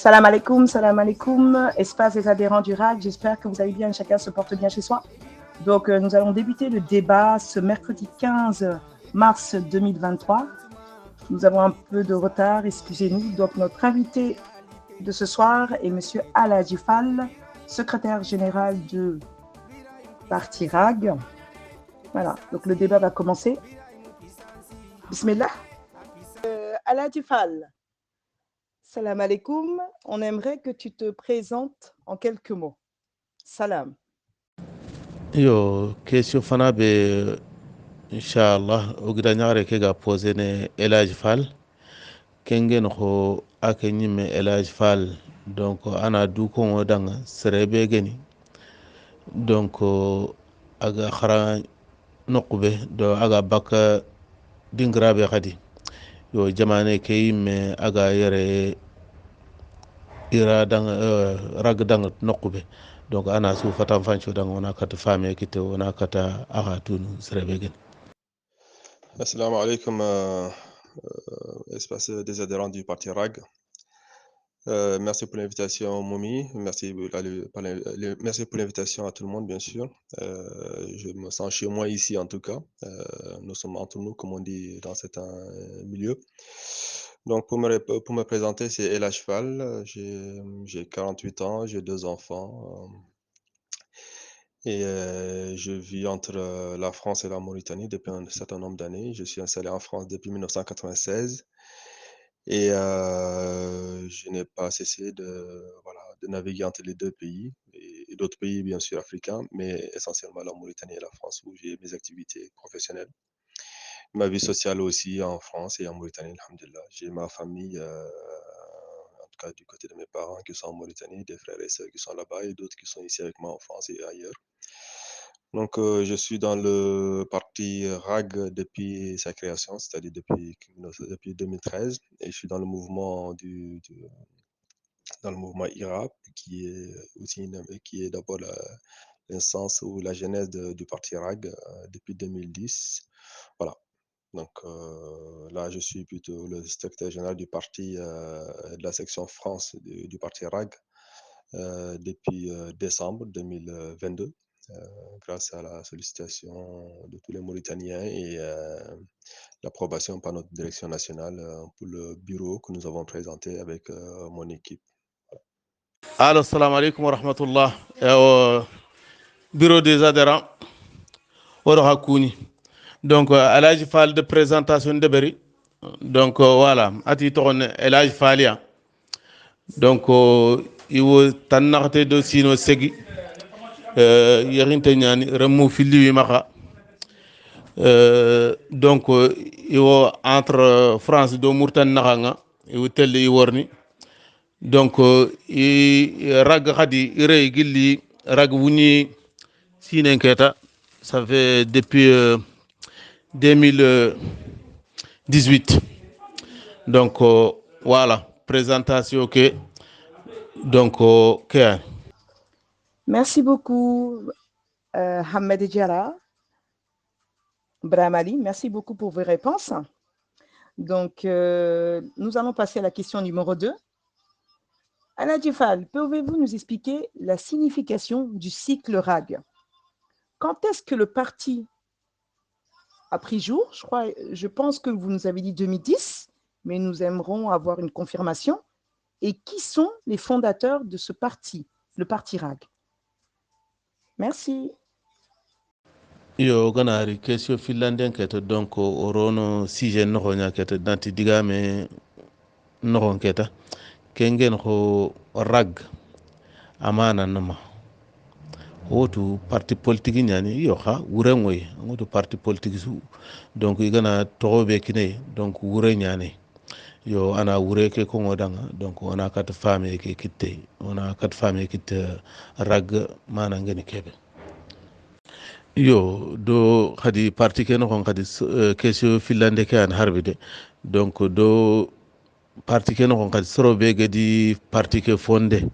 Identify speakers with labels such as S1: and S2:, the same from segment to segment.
S1: Salam alaikum, espace des adhérents du RAC. J'espère que vous allez bien, chacun se porte bien chez soi. Donc, nous allons débuter le débat ce mercredi 15 mars 2023. Nous avons un peu de retard, excusez-nous. Donc, notre invité de ce soir est M. Aladji Fall, secrétaire général de Parti RAG. Voilà, donc le débat va commencer. Bismillah. Aladji Fall. Salam alaikum. On aimerait que tu te présentes en quelques mots. Salam.
S2: Yo, question fana be inshallah ogida nyare ke ga posé ne Elaj Fall kengen ho ake nyime Elaj Fall donc ana du ko wodanga serebe geni donc aga khara nokube do aga baka dingrabe khadi yo jamane ke yimme aga yere ira dang rag dang nokube donc ana su fatan fancho dang ona kata fame kite ona kata aha tunu serebe geni.
S3: Assalamu alaikum, espace des adhérents du parti RAG. Merci pour l'invitation, Moumi. Merci pour l'invitation à tout le monde, bien sûr. Je me sens chez moi ici, en tout cas. Nous sommes entre nous, comme on dit dans certains milieux. Donc, pour me présenter, c'est Elaj Fall. J'ai 48 ans, j'ai 2 enfants. Et je vis entre la France et la Mauritanie depuis un certain nombre d'années. Je suis installé en France depuis 1996 et je n'ai pas cessé de naviguer entre les 2 pays et d'autres pays, bien sûr, africains, mais essentiellement la Mauritanie et la France, où j'ai mes activités professionnelles. Ma vie sociale aussi en France et en Mauritanie, alhamdulillah. J'ai ma famille, en tout cas du côté de mes parents qui sont en Mauritanie, des frères et sœurs qui sont là-bas et d'autres qui sont ici avec moi en France et ailleurs. Donc, je suis dans le parti RAG depuis sa création, c'est-à-dire depuis 2013, et je suis dans le mouvement dans le mouvement IRAP, qui est aussi qui est d'abord l'instance ou la genèse du parti RAG depuis 2010. Voilà. Donc là, je suis plutôt le secrétaire général du parti de la section France du parti RAG depuis décembre 2022. Grâce à la sollicitation de tous les Mauritaniens et l'approbation par notre direction nationale pour le bureau que nous avons présenté avec mon équipe.
S2: Allô, salam alaikum wa rahmatullah. Bureau des adhérents. Donc, Elaj Fall de présentation de Berry. Donc, voilà. Ati tourne Elaj Fallia. Donc, il faut t'annarter de sino segi. Yerintenyani remu fili maka. Donc, il faut entre France et Mauritanie nanga. Il faut tel y warni. Donc, rag khadi ire gilli rag wuni sinenketa. Ça fait depuis 2018. Donc, voilà, présentation que. Donc,
S1: Merci beaucoup, Hamed Diarra. Bramali, merci beaucoup pour vos réponses. Donc, nous allons passer à la question numéro 2. Aladji Fall, pouvez-vous nous expliquer la signification du cycle RAG? Quand est-ce que le parti a pris jour? Je pense que vous nous avez dit 2010, mais nous aimerons avoir une confirmation. Et qui sont les fondateurs de ce parti, le parti RAG? Merci.
S2: Yo ganari question finlandien kete donc orono sujet noxoña kete danti digame noxon keta kengen xo rag amana nama wotu parti politique ñani yo xa wurengoy ngotu parti politique su donc igana toxobe kine donc wure ñane yo ana wure ke ko ngodanga donc ona kat fame ke kitte ona kat fame kitte rag mana ngeni kebe yo do khadi parti ken ko khadi question finlande ke an harbide donc do parti ken ko khadi sorobe gadi parti ke fonde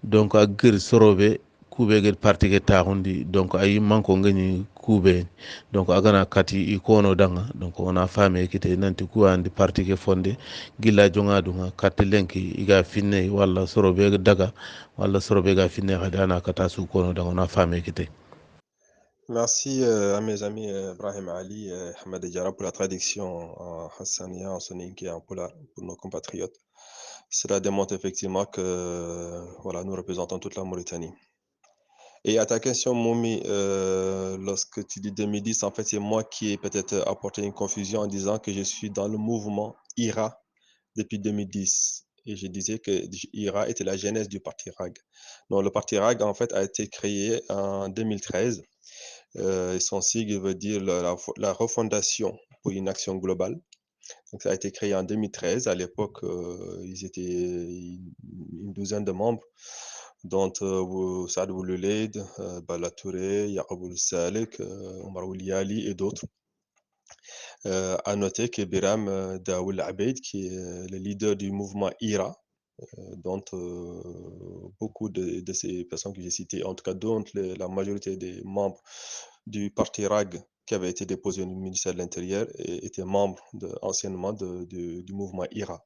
S2: donc agir sorobe kube get parti ke taxundi donc ayi manko ngani kube donc agana kati ikono danga donc ona fame kite nanti ku andi parti ke fonde gilla jonga dunga kati lenki iga finne wala sorobe daga wala sorobe ga finne hadana kata su kono danga ona fame kite.
S3: Merci à mes amis Brahim Ali et Ahmed Diarra pour la traduction en hassania, en soninké et en polar pour nos compatriotes. Cela démontre effectivement que voilà, nous représentons toute la Mauritanie. Et à ta question, Moumi, lorsque tu dis 2010, en fait, c'est moi qui ai peut-être apporté une confusion en disant que je suis dans le mouvement IRA depuis 2010. Et je disais que IRA était la genèse du parti RAG. Donc, le parti RAG, en fait, a été créé en 2013. Et son sigle veut dire la refondation pour une action globale. Donc, ça a été créé en 2013. À l'époque, ils étaient une douzaine de membres, dont Saad Boulouleid, Bala Touré, Yaqub Salek, Omar Ouliali et d'autres. À noter que Biram Daoul Abeid, qui est le leader du mouvement IRA, dont beaucoup de ces personnes que j'ai citées, en tout cas dont la majorité des membres du parti RAG qui avait été déposé au ministère de l'Intérieur étaient membres anciennement du mouvement IRA.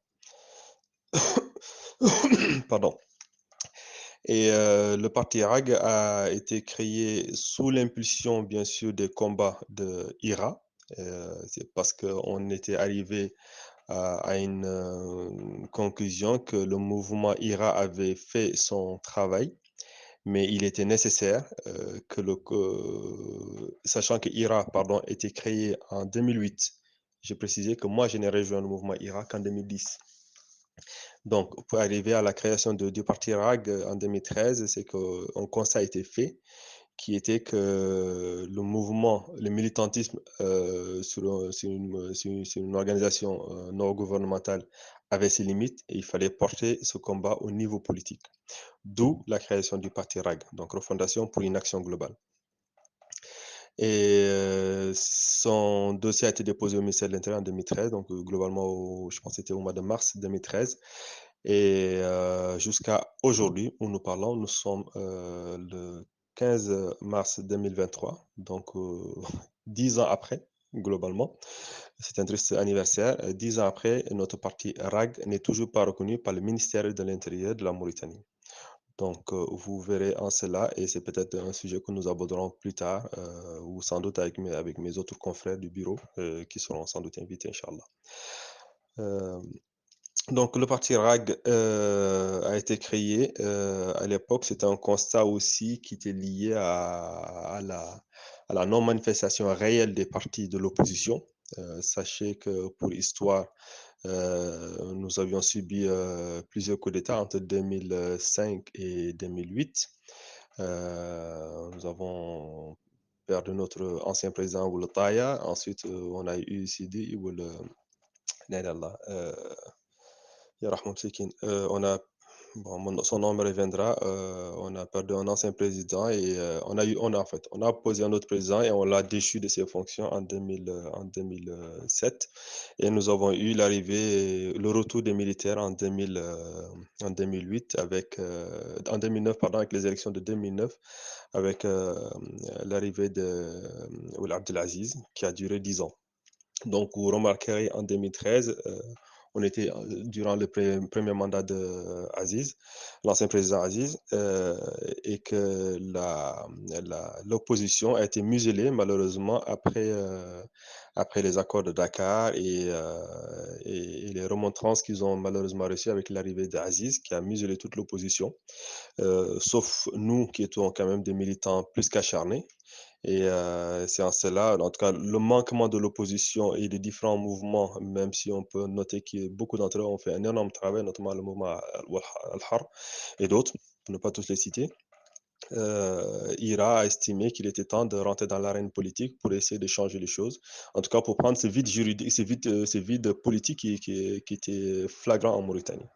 S3: Pardon. Et le parti RAG a été créé sous l'impulsion, bien sûr, des combats de IRA. C'est parce qu'on était arrivé à une conclusion que le mouvement IRA avait fait son travail, mais il était nécessaire sachant que IRA, pardon, était créé en 2008. J'ai précisé que moi, je n'ai rejoint le mouvement IRA qu'en 2010. Donc, pour arriver à la création du parti RAG en 2013, c'est qu'un constat a été fait, qui était que le mouvement, le militantisme sur une organisation non gouvernementale avait ses limites et il fallait porter ce combat au niveau politique. D'où la création du parti RAG, donc Refondation pour une action globale. Et son dossier a été déposé au ministère de l'Intérieur en 2013, donc globalement, je pense que c'était au mois de mars 2013. Et jusqu'à aujourd'hui, où nous parlons, nous sommes le 15 mars 2023, donc 10 ans après, globalement. C'est un triste anniversaire. 10 ans après, notre parti RAG n'est toujours pas reconnu par le ministère de l'Intérieur de la Mauritanie. Donc, vous verrez en cela, et c'est peut-être un sujet que nous aborderons plus tard, ou sans doute avec mes autres confrères du bureau, qui seront sans doute invités, Inch'Allah. Donc, le parti RAG a été créé à l'époque. C'était un constat aussi qui était lié à la non-manifestation réelle des partis de l'opposition. Sachez que pour l'histoire, nous avions subi plusieurs coups d'État entre 2005 et 2008. Nous avons perdu notre ancien président, Ould Taya. Ensuite, on a eu Sidi Ould on a, bon, son nom me reviendra. On a perdu un ancien président et on a posé un autre président et on l'a déchu de ses fonctions en 2007. Et nous avons eu le retour des militaires en 2008 en 2009, pardon, avec les élections de 2009, avec l'arrivée de Ould Abdelaziz qui a duré 10 ans. Donc, vous remarquerez en 2013, on était durant le premier mandat de Aziz, l'ancien président Aziz, et que l'opposition a été muselée malheureusement après les accords de Dakar et les remontrances qu'ils ont malheureusement reçues avec l'arrivée d'Aziz, qui a muselé toute l'opposition, sauf nous qui étions quand même des militants plus qu'acharnés. Et c'est en cela, en tout cas, le manquement de l'opposition et des différents mouvements, même si on peut noter que beaucoup d'entre eux ont fait un énorme travail, notamment le mouvement Al-Har et d'autres, pour ne pas tous les citer. IRA a estimé qu'il était temps de rentrer dans l'arène politique pour essayer de changer les choses. En tout cas, pour prendre ce vide juridique, ce vide politique qui était flagrant en Mauritanie.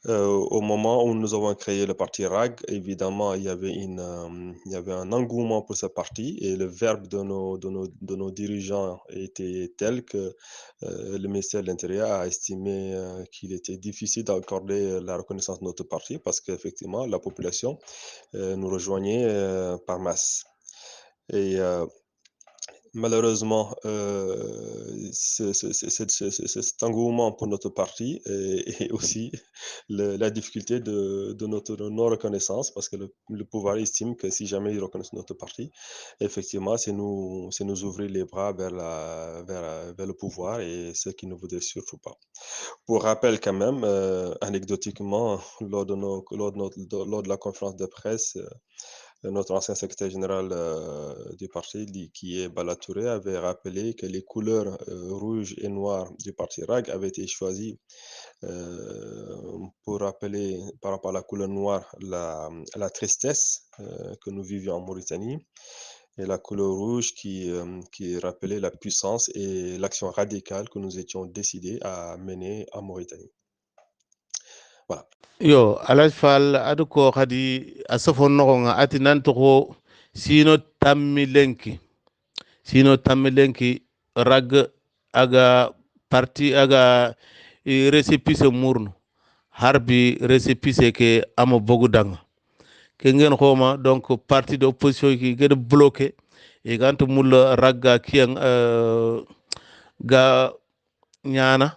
S3: Au moment où nous avons créé le parti RAG, évidemment, il y avait un engouement pour ce parti et le verbe de nos dirigeants était tel que le ministère de l'Intérieur a estimé qu'il était difficile d'accorder la reconnaissance de notre parti parce qu'effectivement, la population nous rejoignait par masse. Et malheureusement, cet engouement pour notre parti et aussi la difficulté de notre non-reconnaissance, parce que le pouvoir estime que si jamais ils reconnaissent notre parti, effectivement, c'est nous ouvrir les bras vers le pouvoir et ce qu'ils ne voudraient surtout pas. Pour rappel quand même, anecdotiquement, lors de la conférence de presse, notre ancien secrétaire général du parti, qui est Bala Touré, avait rappelé que les couleurs rouge et noir du parti RAG avaient été choisies pour rappeler par rapport à la couleur noire la tristesse que nous vivions en Mauritanie et la couleur rouge qui rappelait la puissance et l'action radicale que nous étions décidés à mener en Mauritanie. Voilà.
S2: Yo alaj fal adu ko hadi asafon no nga ati nan to ko sino tammi lenki rag aga parti aga récépissé murnu harbi récépissé ke ama bogu danga ke ngen xoma donc parti d'opposition ki gëna bloqué e ganto mul ragga kiyan ga ñana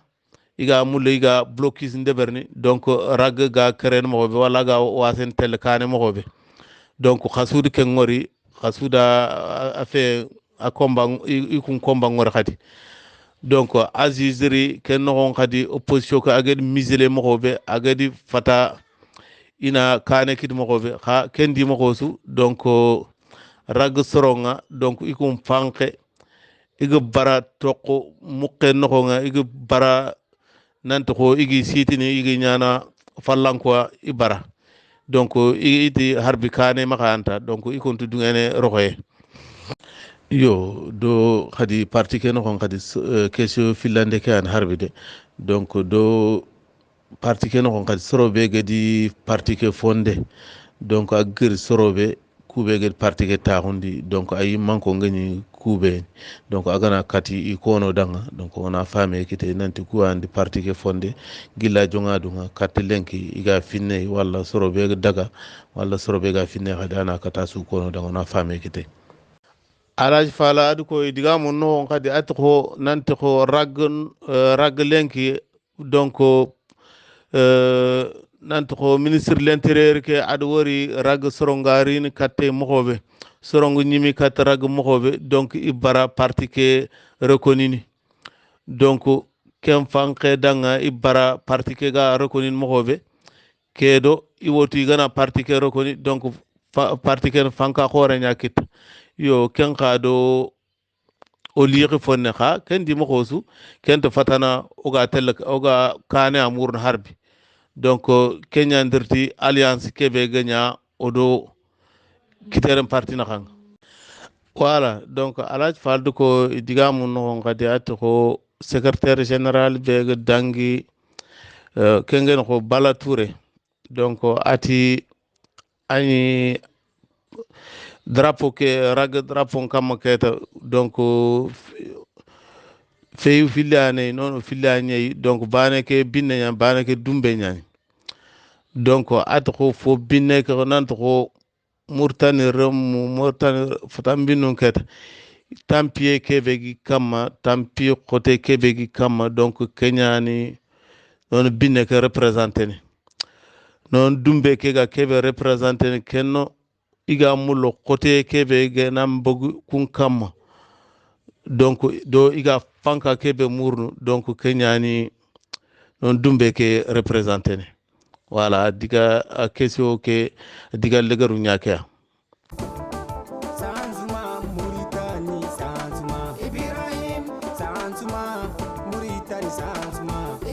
S2: iga mulle iga blocus ndeberni donc rag ga keren mo be wala ga wasen tel kane mo be donc khasudi ken ngori khasuda afe a komba ikun komba ngori khadi donc azizri ken no khadi opposition ko aged misile mo be agedi fata ina kane kid mo be kha ken di mo su donc rag soronga donc ikun fanke iga bara toko mukke no nga iga bara nanto ko igi sitini igi ñana fallanko ibara donc iti harbi kane makanta donc ikontu dungene roxoye yo do khadi parti ke no khadi question filande ke an harbi de donc do parti ke no khadi sorobe gedi parti ke fonde donc agir sorobe kube gedi parti ke tahundi donc ay manko ngani kube donc agana kati ikono danga donc ona fame kite nanti ku andi parti ke fonde gilla jonga dunga kati lenki iga finne wala sorobe daga wala sorobe ga finne hadana kata su kono danga ona fame kite alaj fala adu ko diga mon no kadi atko nanti ko rag lenki donc nanti ko ministre de l'intérieur ke adu wori rag sorongari ni katte mohobe sorongo ñimi kat rag mohobe donc ibara parti ke reconnu donc kem fanke danga ibara parti ke ga reconnu mohobe kedo iwoti gana parti ke reconnu donc parti ke fanka khore nyakit yo ken khado o liqi fonne kha ken di mohosu ken to fatana oga kane amurun harbi donc kenya ndirti alliance kebe ganya odo kiteren parti na khang voilà donc alaj faldu ko digamu no ngadi at ko secrétaire général be dangi kengen ko Bala Touré donc ati ani drapeau ke rag drapeau kam keta donc feyu filane non filane donc bane ke binne nya bane ke dumbe nya donc at ko fo binne ko nan ko murtani remu murtani fatambinu keta tampie kebegi kama tampie kote kebegi kama donc kenyani non binne ke représenter ni non dumbe ke ga kebe représenter ni kenno iga mullo kote kebege nam bogu kun kama donc do iga fanka kebe murnu donc kenyani non dumbe ke représenter ni voilà diga question ke diga legaru nyake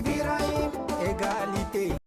S4: Ibrahim, égalité,